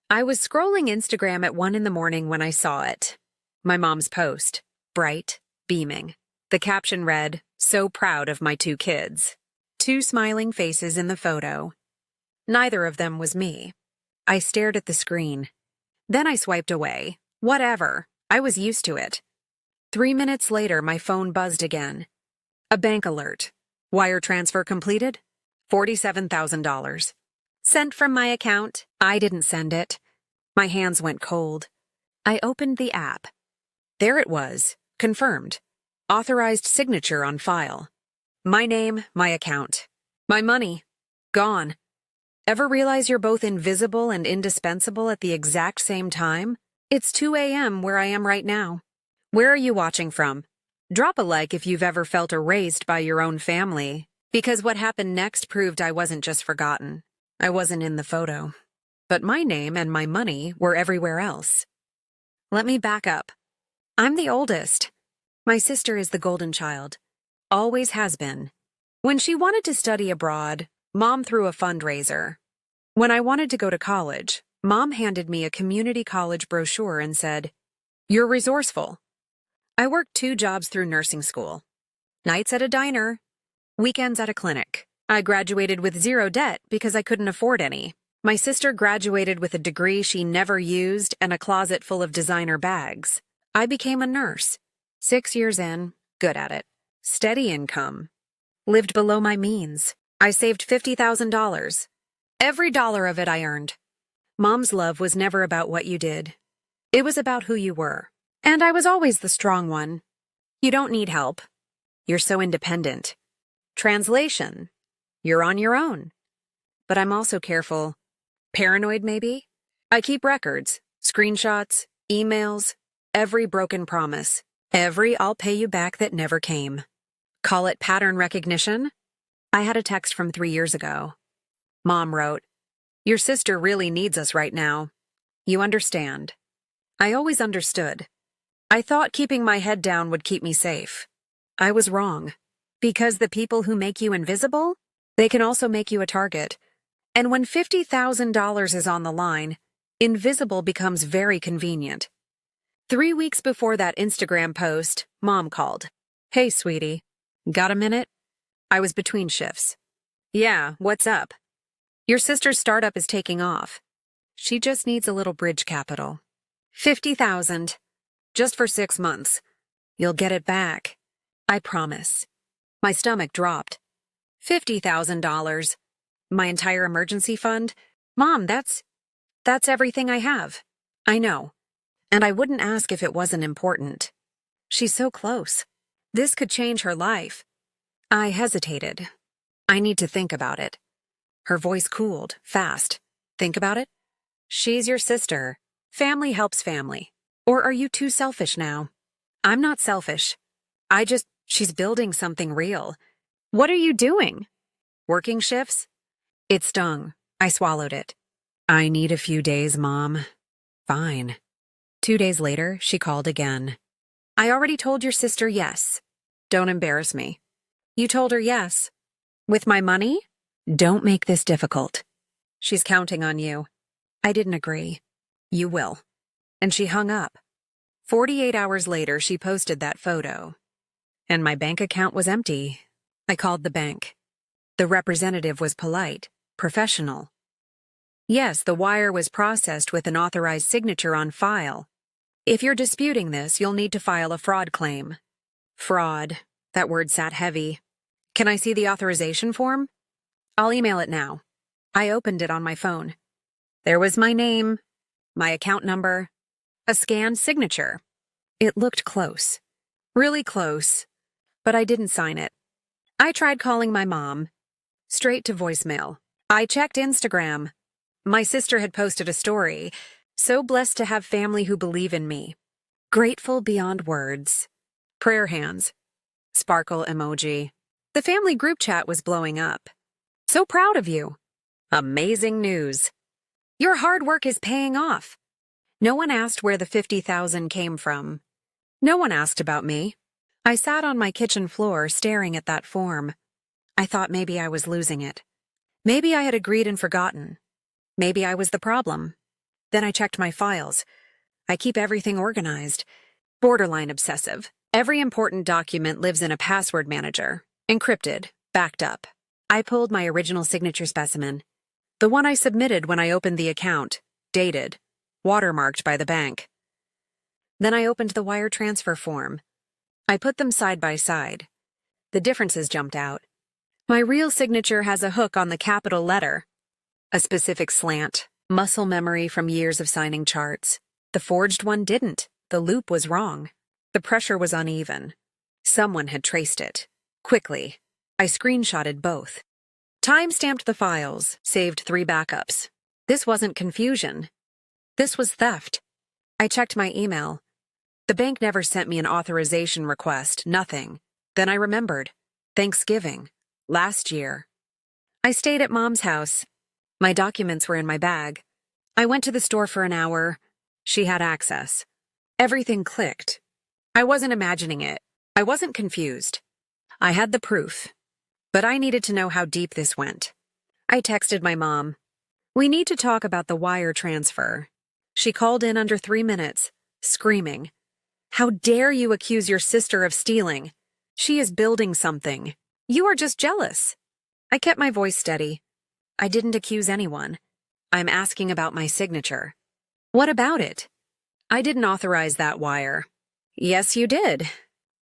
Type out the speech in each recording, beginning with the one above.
I was scrolling Instagram at 1 in the morning when I saw it. My mom's post, bright, beaming. The caption read, "So proud of my two kids." Two smiling faces in the photo. Neither of them was me. I stared at the screen. Then I swiped away. Whatever. I was used to it. 3 minutes later, my phone buzzed again. A bank alert. Wire transfer completed? $47,000. Sent from my account. I didn't send it. My hands went cold. I opened the app. There it was. Confirmed. Authorized signature on file. My name, my account. My money. Gone. Ever realize you're both invisible and indispensable at the exact same time? It's 2 a.m. where I am right now. Where are you watching from? Drop a like if you've ever felt erased by your own family, because what happened next proved I wasn't just forgotten. I wasn't in the photo. But my name and my money were everywhere else. Let me back up. I'm the oldest. My sister is the golden child. Always has been. When she wanted to study abroad, Mom threw a fundraiser. When I wanted to go to college, Mom handed me a community college brochure and said, "You're resourceful." I worked 2 jobs through nursing school. Nights at a diner, weekends at a clinic. I graduated with 0 debt because I couldn't afford any. My sister graduated with a degree she never used and a closet full of designer bags. I became a nurse. 6 years in, good at it. Steady income. Lived below my means. I saved $50,000. Every dollar of it I earned. Mom's love was never about what you did. It was about who you were. And I was always the strong one. You don't need help. You're so independent. Translation. You're on your own. But I'm also careful. Paranoid, maybe? I keep records, screenshots, emails, every broken promise, every "I'll pay you back" that never came. Call it pattern recognition? I had a text from 3 years ago. Mom wrote, "Your sister really needs us right now. You understand." I always understood. I thought keeping my head down would keep me safe. I was wrong. Because the people who make you invisible, they can also make you a target. And when $50,000 is on the line, invisible becomes very convenient. 3 weeks before that Instagram post, Mom called. "Hey, sweetie. Got a minute?" I was between shifts. "Yeah, what's up?" "Your sister's startup is taking off. She just needs a little bridge capital. 50,000. Just for 6 months. You'll get it back. I promise." My stomach dropped. $50,000. My entire emergency fund? Mom, that's everything I have. I know. And I wouldn't ask if it wasn't important. She's so close. This could change her life. I hesitated. I need to think about it. Her voice cooled, fast. Think about it? She's your sister. Family helps family. Or are you too selfish now? I'm not selfish. She's building something real. What are you doing? Working shifts? It stung. I swallowed it. I need a few days, Mom. Fine. 2 days later, she called again. I already told your sister yes. Don't embarrass me. You told her yes. With my money? Don't make this difficult. She's counting on you. I didn't agree. You will. And she hung up. 48 hours later, she posted that photo. And my bank account was empty. I called the bank. The representative was polite, professional. Yes, the wire was processed with an authorized signature on file. If you're disputing this, you'll need to file a fraud claim. Fraud. That word sat heavy. Can I see the authorization form? I'll email it now. I opened it on my phone. There was my name, my account number, a scanned signature. It looked close. Really close. But I didn't sign it. I tried calling my mom. Straight to voicemail. I checked Instagram. My sister had posted a story. So blessed to have family who believe in me. Grateful beyond words. Prayer hands. Sparkle emoji. The family group chat was blowing up. So proud of you. Amazing news. Your hard work is paying off. No one asked where the 50,000 came from. No one asked about me. I sat on my kitchen floor staring at that form. I thought maybe I was losing it. Maybe I had agreed and forgotten. Maybe I was the problem. Then I checked my files. I keep everything organized. Borderline obsessive. Every important document lives in a password manager. Encrypted. Backed up. I pulled my original signature specimen. The one I submitted when I opened the account. Dated. Watermarked by the bank. Then I opened the wire transfer form. I put them side by side. The differences jumped out. My real signature has a hook on the capital letter. A specific slant. Muscle memory from years of signing charts. The forged one didn't. The loop was wrong. The pressure was uneven. Someone had traced it. Quickly. I screenshotted both. Time-stamped the files, saved 3 backups. This wasn't confusion. This was theft. I checked my email. The bank never sent me an authorization request, nothing. Then I remembered. Thanksgiving. Last year. I stayed at Mom's house. My documents were in my bag. I went to the store for an hour. She had access. Everything clicked. I wasn't imagining it. I wasn't confused. I had the proof. But I needed to know how deep this went. I texted my mom. We need to talk about the wire transfer. She called in under 3 minutes, screaming. How dare you accuse your sister of stealing? She is building something. You are just jealous. I kept my voice steady. I didn't accuse anyone. I'm asking about my signature. What about it? I didn't authorize that wire. Yes, you did.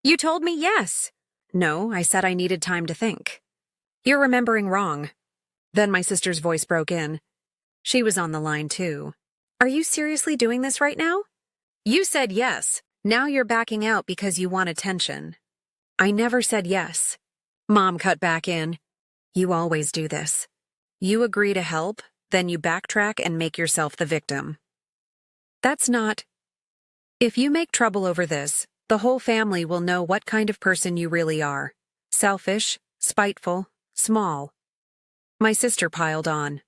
You told me yes. No, I said I needed time to think. You're remembering wrong. Then my sister's voice broke in. She was on the line too. Are you seriously doing this right now? You said yes. Now you're backing out because you want attention. I never said yes. Mom cut back in. You always do this. You agree to help, then you backtrack and make yourself the victim. That's not... If you make trouble over this, the whole family will know what kind of person you really are. Selfish, spiteful, small. My sister piled on.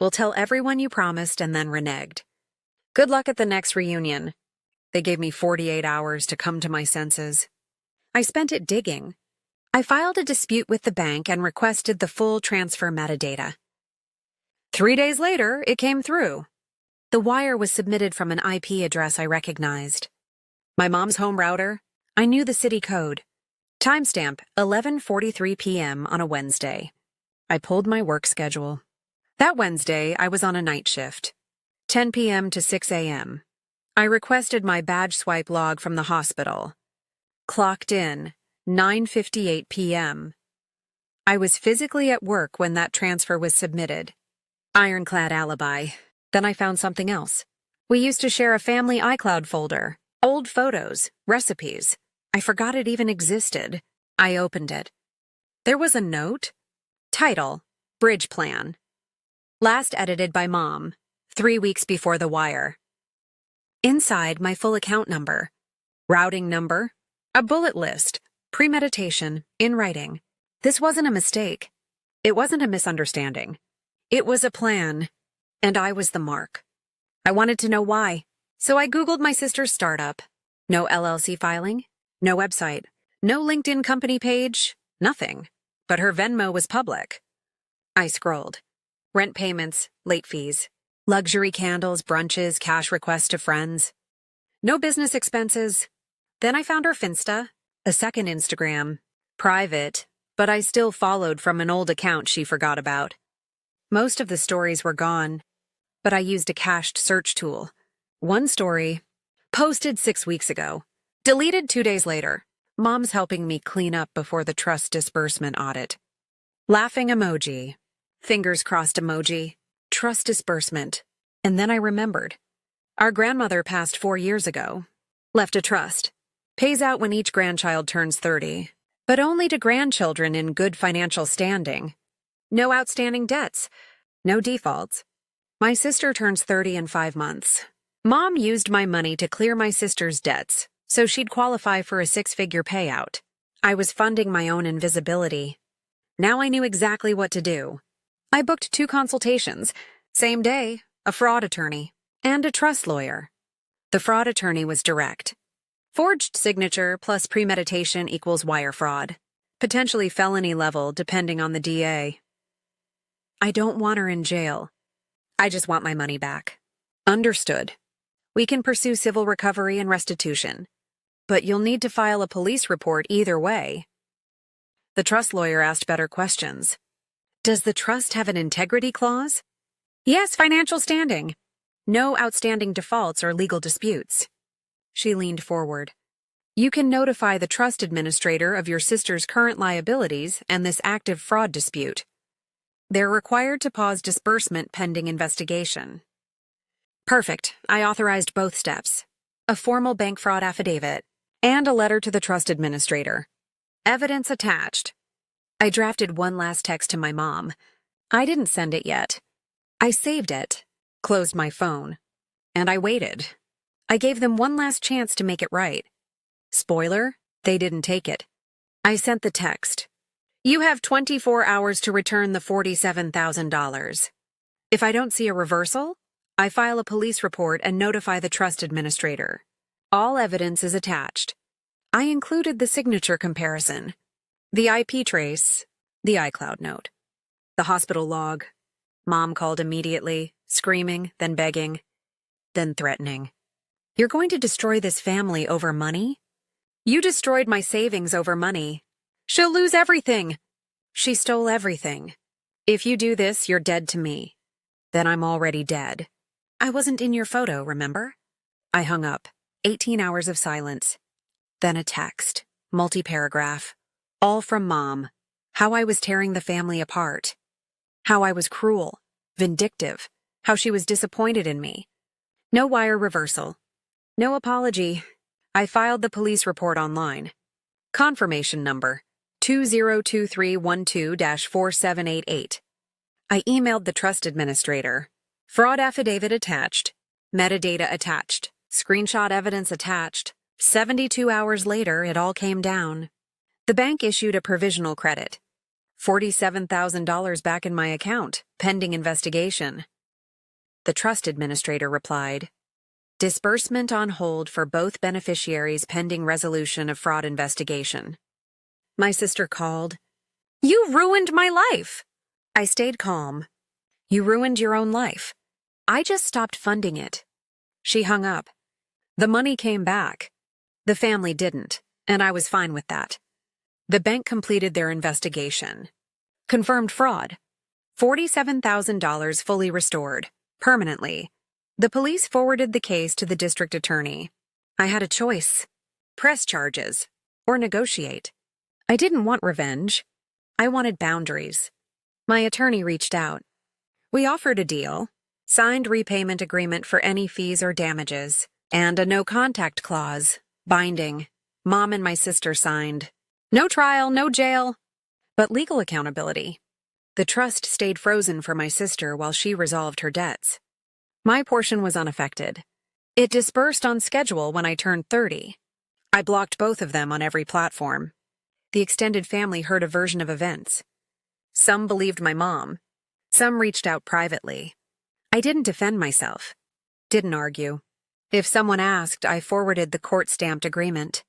We'll tell everyone you promised and then reneged. Good luck at the next reunion. They gave me 48 hours to come to my senses. I spent it digging. I filed a dispute with the bank and requested the full transfer metadata. 3 days later, it came through. The wire was submitted from an IP address I recognized. My mom's home router. I knew the city code. Timestamp 11:43 p.m. on a Wednesday. I pulled my work schedule. That Wednesday, I was on a night shift. 10 p.m. to 6 a.m. I requested my badge swipe log from the hospital. Clocked in 9:58 p.m. I was physically at work when that transfer was submitted. Ironclad alibi. Then I found something else. We used to share a family iCloud folder. Old photos, recipes. I forgot it even existed. I opened it. There was a note. Title, Bridge Plan. Last edited by Mom, 3 weeks before the wire. Inside, my full account number. Routing number. A bullet list. Premeditation. In writing. This wasn't a mistake. It wasn't a misunderstanding. It was a plan. And I was the mark. I wanted to know why. So I Googled my sister's startup. No LLC filing. No website. No LinkedIn company page. Nothing. But her Venmo was public. I scrolled. Rent payments, late fees. Luxury candles, brunches, cash requests to friends. No business expenses. Then I found her Finsta, a second Instagram. Private, but I still followed from an old account she forgot about. Most of the stories were gone, but I used a cached search tool. One story, posted 6 weeks ago, deleted 2 days later. Mom's helping me clean up before the trust disbursement audit. Laughing emoji, fingers crossed emoji, trust disbursement. And then I remembered. Our grandmother passed 4 years ago. Left a trust. Pays out when each grandchild turns 30, but only to grandchildren in good financial standing. No outstanding debts. No defaults. My sister turns 30 in 5 months. Mom used my money to clear my sister's debts, so she'd qualify for a 6-figure payout. I was funding my own invisibility. Now I knew exactly what to do. I booked 2 consultations, same day, a fraud attorney, and a trust lawyer. The fraud attorney was direct. Forged signature plus premeditation equals wire fraud. Potentially felony level depending on the DA. I don't want her in jail. I just want my money back. Understood. We can pursue civil recovery and restitution, but you'll need to file a police report either way. The trust lawyer asked better questions. Does the trust have an integrity clause? Yes, financial standing. No outstanding defaults or legal disputes. She leaned forward. You can notify the trust administrator of your sister's current liabilities and this active fraud dispute. They're required to pause disbursement pending investigation. Perfect. I authorized both steps. A formal bank fraud affidavit and a letter to the trust administrator. Evidence attached. I drafted one last text to my mom. I didn't send it yet. I saved it, closed my phone, and I waited. I gave them one last chance to make it right. Spoiler, they didn't take it. I sent the text. You have 24 hours to return the $47,000. If I don't see a reversal, I file a police report and notify the trust administrator. All evidence is attached. I included the signature comparison, the IP trace, the iCloud note, the hospital log. Mom called immediately, screaming, then begging, then threatening. You're going to destroy this family over money? You destroyed my savings over money. She'll lose everything. She stole everything. If you do this, you're dead to me. Then I'm already dead. I wasn't in your photo, remember? I hung up. 18 hours of silence. Then a text, multi-paragraph, all from Mom. How I was tearing the family apart. How I was cruel, vindictive, how she was disappointed in me. No wire reversal. No apology. I filed the police report online. Confirmation number 202312-4788. I emailed the trust administrator. Fraud affidavit attached. Metadata attached. Screenshot evidence attached. 72 hours later, it all came down. The bank issued a provisional credit. $47,000 back in my account, pending investigation. The trust administrator replied, disbursement on hold for both beneficiaries pending resolution of fraud investigation. My sister called. You ruined my life. I stayed calm. You ruined your own life. I just stopped funding it. She hung up. The money came back. The family didn't, and I was fine with that. The bank completed their investigation. Confirmed fraud. $47,000 fully restored, permanently. The police forwarded the case to the district attorney. I had a choice. Press charges, or negotiate. I didn't want revenge. I wanted boundaries. My attorney reached out. We offered a deal, signed repayment agreement for any fees or damages, and a no-contact clause, binding. Mom and my sister signed. No trial, no jail, but legal accountability. The trust stayed frozen for my sister while she resolved her debts. My portion was unaffected. It disbursed on schedule when I turned 30. I blocked both of them on every platform. The extended family heard a version of events. Some believed my mom. Some reached out privately. I didn't defend myself. Didn't argue. If someone asked, I forwarded the court-stamped agreement.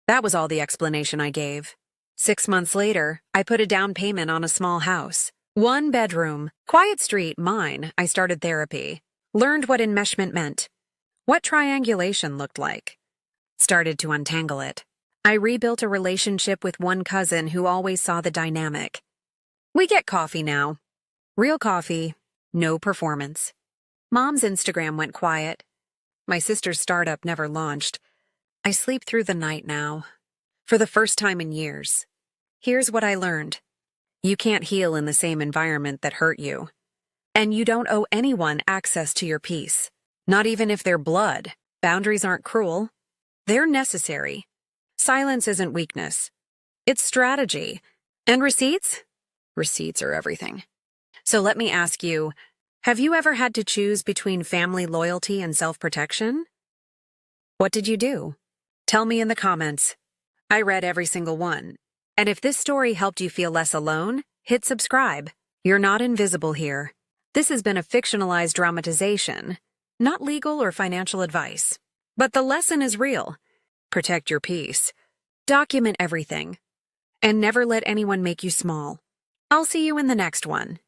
That was all the explanation I gave. 6 months later, I put a down payment on a small house. 1 bedroom, quiet street, mine. I started therapy. Learned what enmeshment meant. What triangulation looked like. Started to untangle it. I rebuilt a relationship with one cousin who always saw the dynamic. We get coffee now. Real coffee, no performance. Mom's Instagram went quiet. My sister's startup never launched. I sleep through the night now. For the first time in years. Here's what I learned. You can't heal in the same environment that hurt you. And you don't owe anyone access to your peace. Not even if they're blood. Boundaries aren't cruel. They're necessary. Silence isn't weakness. It's strategy. And receipts? Receipts are everything. So let me ask you, have you ever had to choose between family loyalty and self-protection? What did you do? Tell me in the comments. I read every single one. And if this story helped you feel less alone, hit subscribe. You're not invisible here. This has been a fictionalized dramatization, not legal or financial advice. But the lesson is real. Protect your peace. Document everything. And never let anyone make you small. I'll see you in the next one.